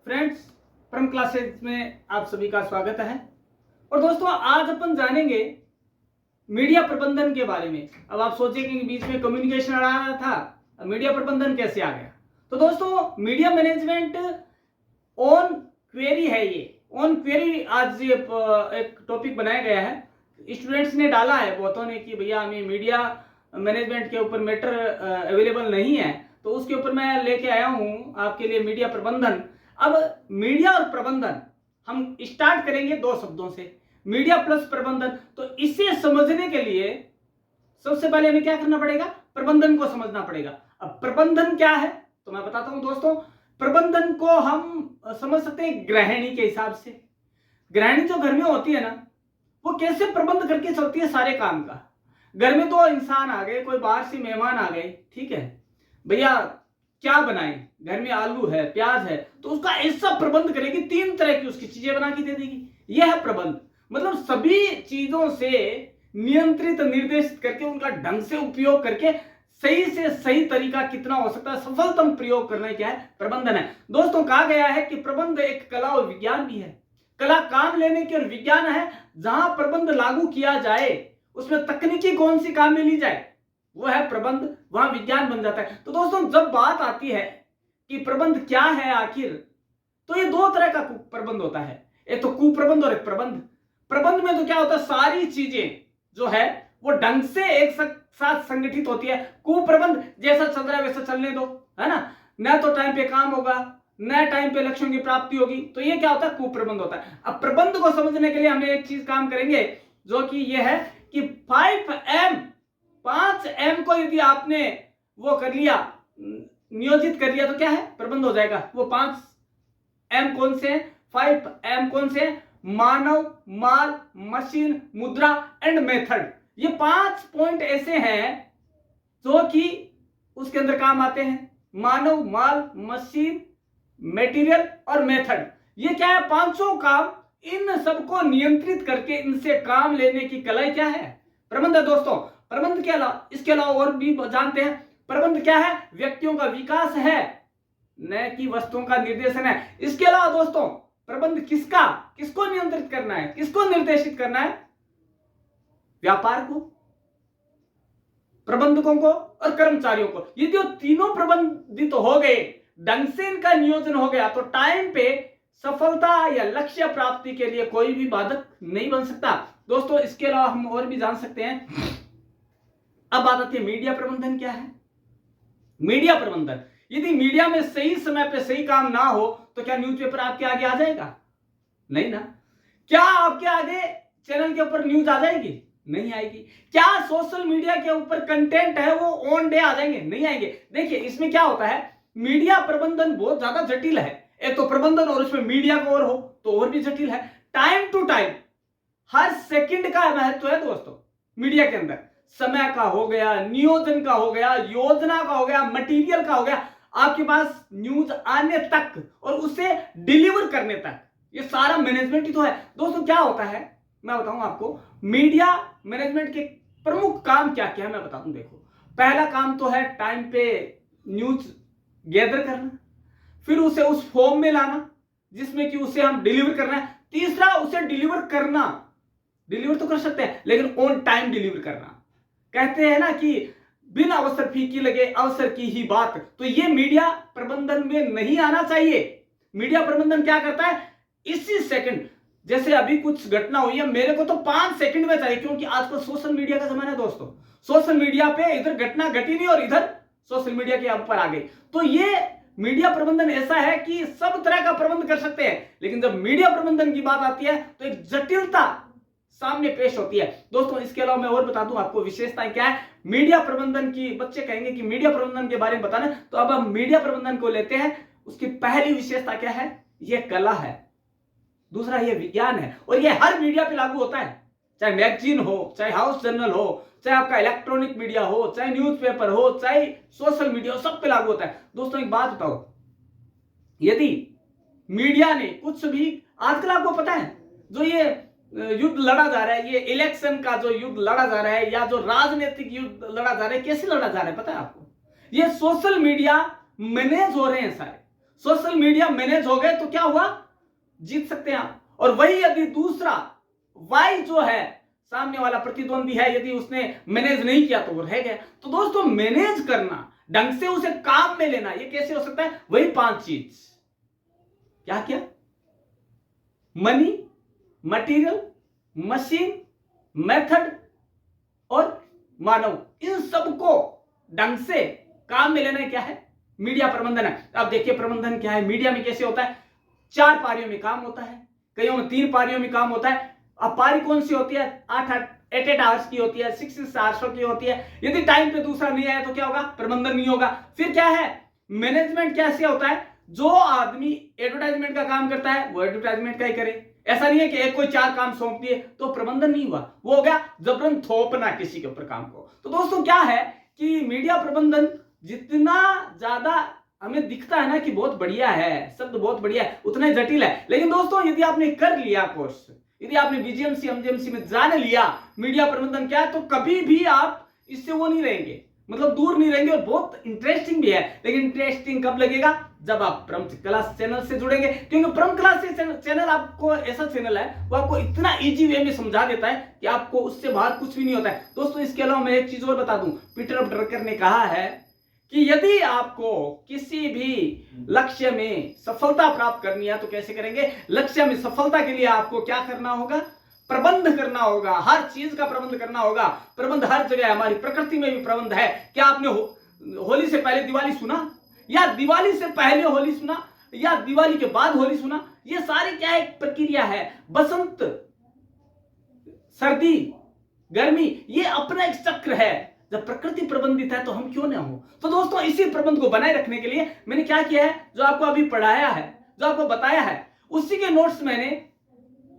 Friends, परम classes में आप सभी का स्वागत है। और दोस्तों, आज अपन जानेंगे मीडिया प्रबंधन के बारे में। अब आप सोचेंगे कि बीच में कम्युनिकेशन आ रहा था, अब मीडिया प्रबंधन कैसे आ गया। तो दोस्तों, मीडिया मैनेजमेंट ऑन क्वेरी है। ये ऑन क्वेरी आज ये एक टॉपिक बनाया गया है। स्टूडेंट्स ने डाला है बहुतों ने कि भैया हमें मीडिया मैनेजमेंट के ऊपर मैटर अवेलेबल नहीं है, तो उसके ऊपर मैं लेके आया हूं आपके लिए मीडिया प्रबंधन। अब मीडिया और प्रबंधन हम स्टार्ट करेंगे दो शब्दों से, मीडिया प्लस प्रबंधन। तो इसे समझने के लिए सबसे पहले हमें क्या करना पड़ेगा, प्रबंधन को समझना पड़ेगा। अब प्रबंधन क्या है तो मैं बताता हूं दोस्तों। प्रबंधन को हम समझ सकते हैं गृहिणी के हिसाब से। गृहिणी जो घर में होती है ना, वो कैसे प्रबंध करके चलती है सारे काम का। घर में दो इंसान आ गए, कोई बाहर से मेहमान आ गए, ठीक है भैया क्या बनाएं, घर में आलू है, प्याज है, तो उसका ऐसा प्रबंध करेगी, 3 तरह की उसकी चीजें बना के दे देगी। यह है प्रबंध। मतलब सभी चीजों से नियंत्रित निर्देशित करके उनका ढंग से उपयोग करके सही से सही तरीका कितना हो सकता है सफलतम प्रयोग करना क्या है, प्रबंधन है। दोस्तों, कहा गया है कि प्रबंध एक कला और विज्ञान भी है। कला काम लेने की और विज्ञान है जहां प्रबंध लागू किया जाए, उसमें तकनीकी कौन सी काम में ली जाए वो है प्रबंध, वहां विज्ञान बन जाता है। तो दोस्तों, जब बात आती है कि प्रबंध क्या है आखिर, तो ये 2 तरह का प्रबंध होता है, एक तो कुप्रबंध और एक प्रबंध। प्रबंध में तो क्या होता है, सारी चीजें जो है वो ढंग से एक साथ संगठित होती है। कुप्रबंध जैसा चल रहा है वैसा चलने दो, है ना तो टाइम पे काम होगा, न टाइम पे लक्ष्यों की प्राप्ति होगी, तो ये क्या होता है, कुप्रबंध होता है। अब प्रबंध को समझने के लिए हम एक चीज काम करेंगे जो कि ये है कि 5M को यदि आपने वो कर लिया, नियोजित कर लिया, तो क्या है, प्रबंध हो जाएगा। वो 5M कौन से हैं, 5M कौन से हैं, मानव, माल, मशीन, मुद्रा एंड मेथड। ये 5 पॉइंट ऐसे हैं जो कि उसके अंदर काम आते हैं। मानव, माल, मशीन, मटेरियल और मेथड, ये क्या है, 500 काम। इन सबको नियंत्रित करके इनसे काम लेने की कला क्या है, प्रबंध है दोस्तों। प्रबंध के अलावा इसके अलावा और भी जानते हैं, प्रबंध क्या है, व्यक्तियों का विकास है, न कि वस्तुओं का निर्देशन है। इसके अलावा दोस्तों, प्रबंध किसको नियंत्रित करना है, किसको निर्देशित करना है, व्यापार को, प्रबंधकों को और कर्मचारियों को। यदि वो तीनों प्रबंधित हो गए, ढंग से इनका नियोजन हो गया, तो टाइम पे सफलता या लक्ष्य प्राप्ति के लिए कोई भी बाधक नहीं बन सकता। दोस्तों, इसके अलावा हम और भी जान सकते हैं। अब बात आती है मीडिया प्रबंधन क्या है। मीडिया प्रबंधन, यदि मीडिया में सही समय पे सही काम ना हो तो क्या न्यूज़पेपर आपके आगे आ जाएगा, नहीं ना। क्या आपके आगे चैनल के ऊपर न्यूज आ जाएगी, नहीं आएगी। क्या सोशल मीडिया के ऊपर कंटेंट है वो ऑन डे आ जाएंगे, नहीं आएंगे। देखिए, इसमें क्या होता है, मीडिया प्रबंधन बहुत ज्यादा जटिल है। एक तो प्रबंधन और उसमें मीडिया को और हो तो और भी जटिल है। टाइम टू टाइम हर सेकंड का महत्व है दोस्तों। मीडिया के अंदर समय का हो गया, नियोजन का हो गया, योजना का हो गया, मटेरियल का हो गया, आपके पास न्यूज आने तक और उसे डिलीवर करने तक, ये सारा मैनेजमेंट ही तो है। दोस्तों, क्या होता है मैं बताऊं आपको, मीडिया मैनेजमेंट के प्रमुख काम क्या क्या है मैं बता दूं। देखो, पहला काम तो है टाइम पे न्यूज गैदर करना, फिर उसे उस फॉर्म में लाना जिसमें कि उसे हम डिलीवर करना है। तीसरा, उसे डिलीवर तो कर सकते हैं लेकिन ऑन टाइम डिलीवर करना। कहते हैं ना कि बिना अवसर फीकी लगे अवसर की ही बात, तो ये मीडिया प्रबंधन में नहीं आना चाहिए। मीडिया प्रबंधन क्या करता है, इसी सेकंड, जैसे अभी कुछ घटना हुई है, मेरे को तो 5 सेकंड में चाहिए, क्योंकि आजकल सोशल मीडिया का जमाना है दोस्तों। सोशल मीडिया पे इधर घटना घटी नहीं और इधर सोशल मीडिया के ऊपर आ गई। तो ये मीडिया प्रबंधन ऐसा है कि सब तरह का प्रबंध कर सकते हैं, लेकिन जब मीडिया प्रबंधन की बात आती है तो एक जटिलता सामने पेश होती है दोस्तों। इसके अलावा मैं और बता दूं आपको विशेषताएं क्या है मीडिया प्रबंधन की। बच्चे कहेंगे कि मीडिया प्रबंधन के बारे में बताना, तो अब हम मीडिया प्रबंधन को लेते हैं। उसकी पहली विशेषता क्या है, यह कला है। दूसरा, यह विज्ञान है और यह हर मीडिया पे लागू होता है, चाहे मैगजीन हो, चाहे हाउस जर्नल हो, चाहे आपका इलेक्ट्रॉनिक मीडिया हो, चाहे न्यूज़पेपर हो, चाहे सोशल मीडिया हो, सब पे लागू होता है। दोस्तों, एक बात बताओ, यदि मीडिया ने कुछ भी, आजकल आपको पता है जो ये युद्ध लड़ा जा रहा है, ये इलेक्शन का जो युद्ध लड़ा जा रहा है या जो राजनीतिक युद्ध लड़ा जा रहा है, कैसे लड़ा जा रहा है पता है आपको, ये सोशल मीडिया मैनेज हो रहे हैं सारे। सोशल मीडिया मैनेज हो गए तो क्या हुआ, जीत सकते हैं आप। और वही यदि दूसरा वाई जो है, सामने वाला प्रतिद्वंदी है, यदि उसने मैनेज नहीं किया तो वो रह गया। तो दोस्तों मैनेज करना, ढंग से उसे काम में लेना, ये कैसे हो सकता है? वही 5 चीज। क्या? मनी, मटेरियल, मशीन, मेथड और मानव। इन सबको ढंग से काम में लेना क्या है? मीडिया प्रबंधन है। अब देखिए प्रबंधन क्या है, मीडिया में कैसे होता है? 4 पारियों में काम होता है, कईयों में 3 पारियों में काम होता है। अब पारी कौन सी होती है? 8 आवर्स की होती है, 6 आवर्स की होती है। यदि टाइम पे दूसरा नहीं आया तो क्या होगा? प्रबंधन नहीं होगा। फिर क्या है? मैनेजमेंट कैसे होता है? जो आदमी एडवर्टाइजमेंट का काम करता है वो एडवर्टाइजमेंट का ही करे। ऐसा नहीं है कि एक कोई 4 काम सौंप दिए तो प्रबंधन नहीं हुआ, वो हो गया जबरन थोपना किसी के ऊपर काम को। तो दोस्तों क्या है कि मीडिया प्रबंधन जितना ज्यादा हमें दिखता है ना कि बहुत बढ़िया है, शब्द बहुत बढ़िया है, उतना ही जटिल है। लेकिन दोस्तों यदि आपने कर लिया कोर्स, यदि आपने बीजीएमसी एमजीएमसी में जान लिया मीडिया प्रबंधन क्या है, तो कभी भी आप इससे वो नहीं रहेंगे, मतलब दूर नहीं रहेंगे। और बहुत इंटरेस्टिंग भी है। लेकिन इंटरेस्टिंग कब लगेगा? जब आप परम क्लास चैनल से जुड़ेंगे। क्योंकि परम क्लास चैनल आपको ऐसा चैनल है, वो आपको इतना इजी वे में समझा देता है कि आपको उससे बाहर कुछ भी नहीं होता है। दोस्तों इसके अलावा मैं एक चीज और बता दूं, पीटर ड्रकर ने कहा है कि यदि आपको किसी भी लक्ष्य में सफलता प्राप्त करनी है तो कैसे करेंगे? लक्ष्य में सफलता के लिए आपको क्या करना होगा? प्रबंध करना होगा, हर चीज का प्रबंध करना होगा। प्रबंध हर जगह, हमारी प्रकृति में भी प्रबंध है। क्या आपने होली से पहले दिवाली सुना, या दिवाली से पहले होली सुना, या दिवाली के बाद होली सुना? ये सारी क्या एक प्रक्रिया है। बसंत, सर्दी, गर्मी, ये अपना एक चक्र है। जब प्रकृति प्रबंधित है तो हम क्यों ना हो। तो दोस्तों इसी प्रबंध को बनाए रखने के लिए मैंने क्या किया है, जो आपको अभी पढ़ाया है, जो आपको बताया है, उसी के नोट्स मैंने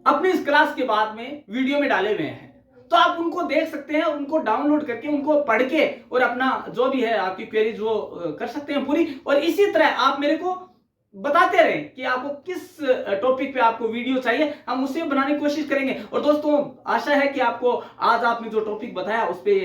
अपनी इस क्लास के बाद में वीडियो में डाले हुए हैं। तो आप उनको देख सकते हैं, उनको डाउनलोड करके, उनको पढ़ के और अपना जो भी है आपकी क्वेरीज वो कर सकते हैं पूरी। और इसी तरह आप मेरे को बताते रहें कि आपको किस टॉपिक पे आपको वीडियो चाहिए, हम उसे बनाने की कोशिश करेंगे। और दोस्तों आशा है कि आपको आज आपने जो टॉपिक बताया उस पे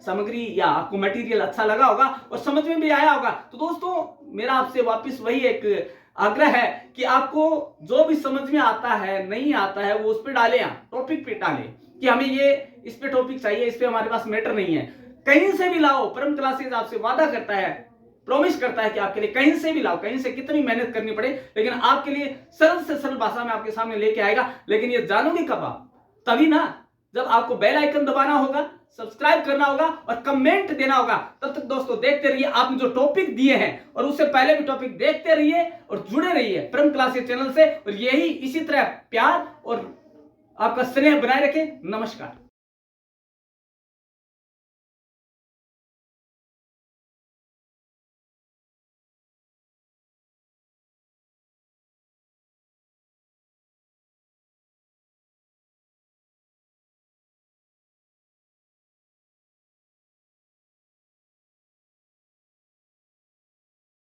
सामग्री या आपको मटेरियल अच्छा लगा होगा और समझ में भी आया होगा। तो दोस्तों मेरा आपसे वापस वही एक आग्रह है कि आपको जो भी समझ में आता है, नहीं आता है, वो उस पर डालें, टॉपिक पे डालें कि हमें ये इस पे टॉपिक चाहिए, इस पे हमारे पास मैटर नहीं है। कहीं से भी लाओ, परम क्लासेज आपसे वादा करता है, प्रॉमिस करता है कि आपके लिए कहीं से भी लाओ, कहीं से कितनी मेहनत करनी पड़े, लेकिन आपके लिए सरल से सरल भाषा में आपके सामने लेके आएगा। लेकिन ये जानोगे कब आप? तभी ना जब आपको बेल आइकन दबाना होगा, सब्सक्राइब करना होगा और कमेंट देना होगा। तब तक दोस्तों देखते रहिए, आपने जो टॉपिक दिए हैं और उससे पहले भी टॉपिक देखते रहिए और जुड़े रहिए परम क्लासेज चैनल से। और यही इसी तरह प्यार और आपका स्नेह बनाए रखें। नमस्कार।